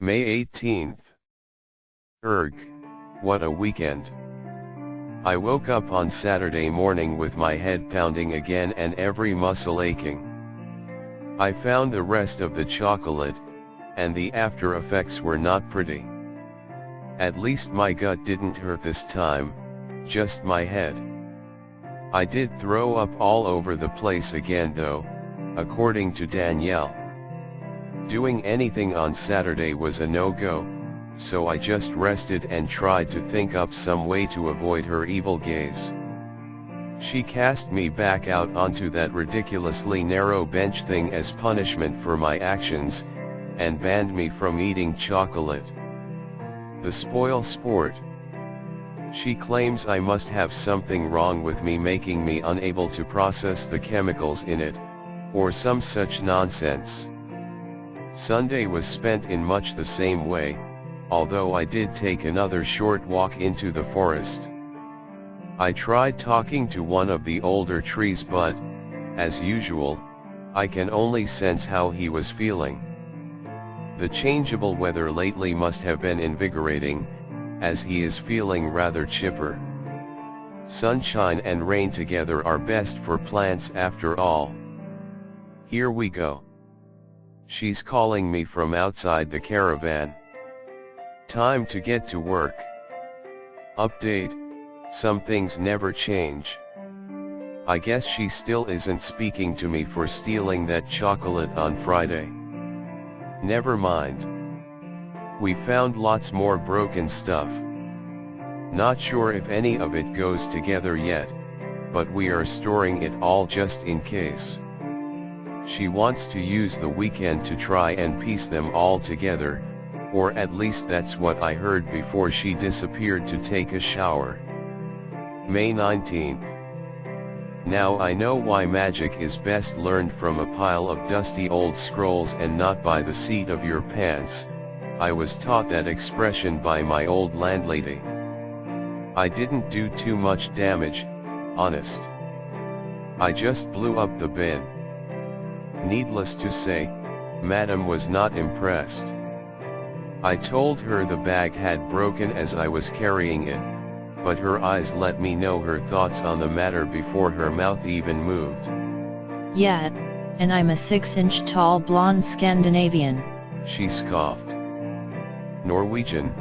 May 18th. Erg, what a weekend. I woke up on Saturday morning with my head pounding again and every muscle aching. I found the rest of the chocolate, and the after effects were not pretty. At least my gut didn't hurt this time, just my head. I did throw up all over the place again though, according to Danielle. Doing anything on Saturday was a no-go, so I just rested and tried to think up some way to avoid her evil gaze. She cast me back out onto that ridiculously narrow bench thing as punishment for my actions, and banned me from eating chocolate. The spoil sport. She claims I must have something wrong with me, making me unable to process the chemicals in it, or some such nonsense. Sunday was spent in much the same way, although I did take another short walk into the forest. I tried talking to one of the older trees, but, as usual, I can only sense how he was feeling. The changeable weather lately must have been invigorating, as he is feeling rather chipper. Sunshine and rain together are best for plants after all. Here we go. She's calling me from outside the caravan. Time to get to work. Update: some things never change. I guess she still isn't speaking to me for stealing that chocolate on Friday. Never mind. We found lots more broken stuff. Not sure if any of it goes together yet, but we are storing it all just in case. She wants to use the weekend to try and piece them all together, or at least that's what I heard before she disappeared to take a shower. May 19th. Now I know why magic is best learned from a pile of dusty old scrolls and not by the seat of your pants. I was taught that expression by my old landlady. I didn't do too much damage, honest. I just blew up the bin. Needless to say, Madam was not impressed. I told her the bag had broken as I was carrying it, but her eyes let me know her thoughts on the matter before her mouth even moved. Yeah, and I'm a 6-inch tall blonde Scandinavian, she scoffed. Norwegian,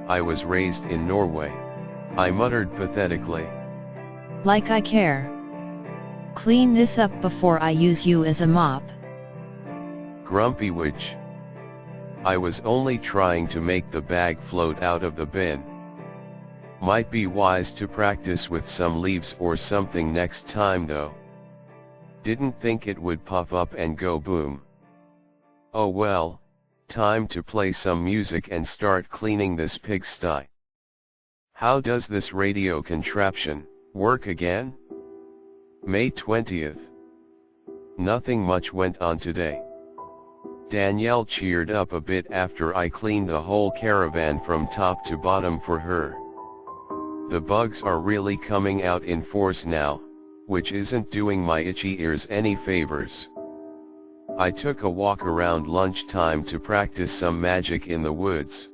I was raised in Norway, I muttered pathetically. Like I care. Clean this up before I use you as a mop. Grumpy witch. I was only trying to make the bag float out of the bin. Might be wise to practice with some leaves or something next time though. Didn't think it would puff up and go boom. Oh well, time to play some music and start cleaning this pigsty. How does this radio contraption work again? May 20th. Nothing much went on today. Danielle cheered up a bit after I cleaned the whole caravan from top to bottom for her. The bugs are really coming out in force now, which isn't doing my itchy ears any favors. I took a walk around lunchtime to practice some magic in the woods.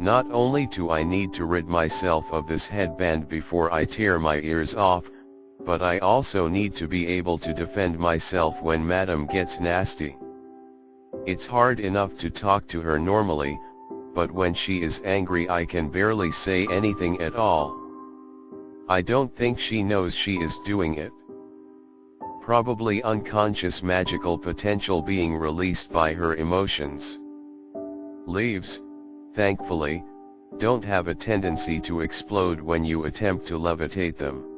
Not only do I need to rid myself of this headband before I tear my ears off, but I also need to be able to defend myself when Madam gets nasty. It's hard enough to talk to her normally, but when she is angry I can barely say anything at all. I don't think she knows she is doing it. Probably unconscious magical potential being released by her emotions. Leaves, thankfully, don't have a tendency to explode when you attempt to levitate them.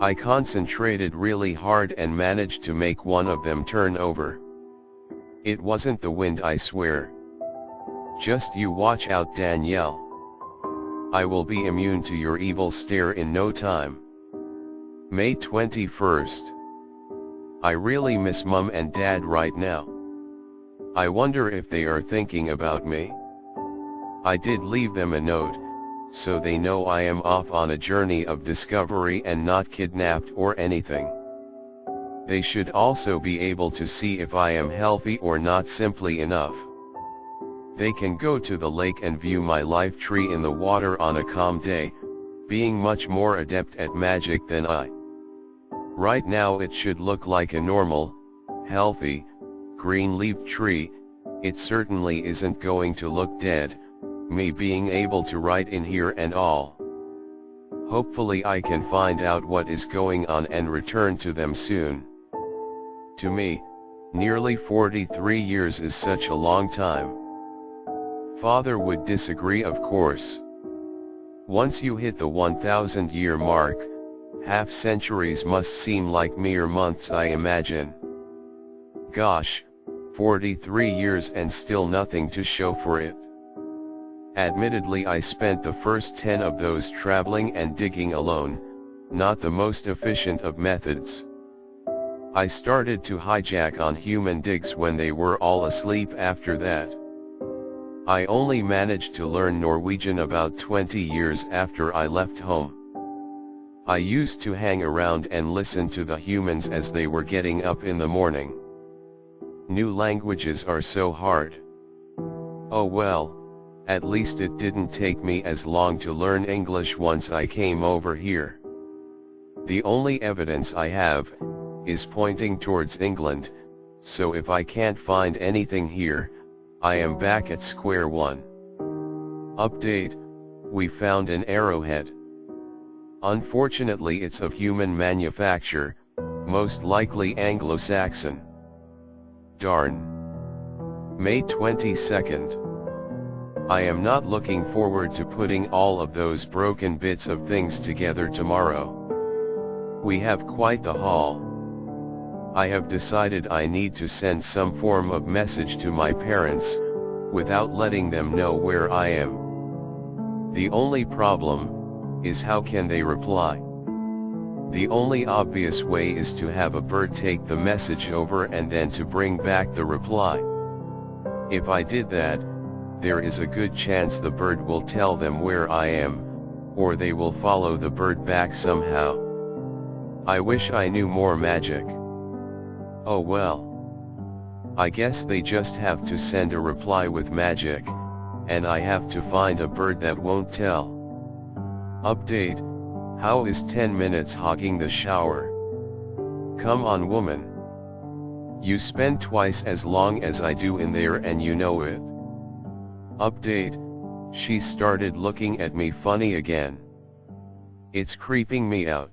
I concentrated really hard and managed to make one of them turn over. It wasn't the wind, I swear. Just you watch out, Danielle. I will be immune to your evil stare in no time. May 21st. I really miss Mum and Dad right now. I wonder if they are thinking about me. I did leave them a note, so they know I am off on a journey of discovery and not kidnapped or anything. They should also be able to see if I am healthy or not simply enough. They can go to the lake and view my life tree in the water on a calm day, being much more adept at magic than I. Right now it should look like a normal, healthy, green-leafed tree. It certainly isn't going to look dead, me being able to write in here and all. Hopefully I can find out what is going on and return to them soon. To me, nearly 43 years is such a long time. Father would disagree, of course. Once you hit the 1,000-year mark, half-centuries must seem like mere months, I imagine. Gosh, 43 years and still nothing to show for it. Admittedly, I spent the first 10 of those traveling and digging alone, not the most efficient of methods. I started to hijack on human digs when they were all asleep after that. I only managed to learn Norwegian about 20 years after I left home. I used to hang around and listen to the humans as they were getting up in the morning. New languages are so hard. Oh well, at least it didn't take me as long to learn English once I came over here. The only evidence I have is pointing towards England, so if I can't find anything here, I am back at square one. Update: we found an arrowhead. Unfortunately it's of human manufacture, most likely Anglo-Saxon. Darn. May 22nd. I am not looking forward to putting all of those broken bits of things together tomorrow. We have quite the haul. I have decided I need to send some form of message to my parents, without letting them know where I am. The only problem is how can they reply? The only obvious way is to have a bird take the message over and then to bring back the reply. If I did that, there is a good chance the bird will tell them where I am, or they will follow the bird back somehow. I wish I knew more magic. Oh well. I guess they just have to send a reply with magic, and I have to find a bird that won't tell. Update: how is 10 minutes hogging the shower? Come on woman. You spend twice as long as I do in there and you know it. Update: she started looking at me funny again. It's creeping me out.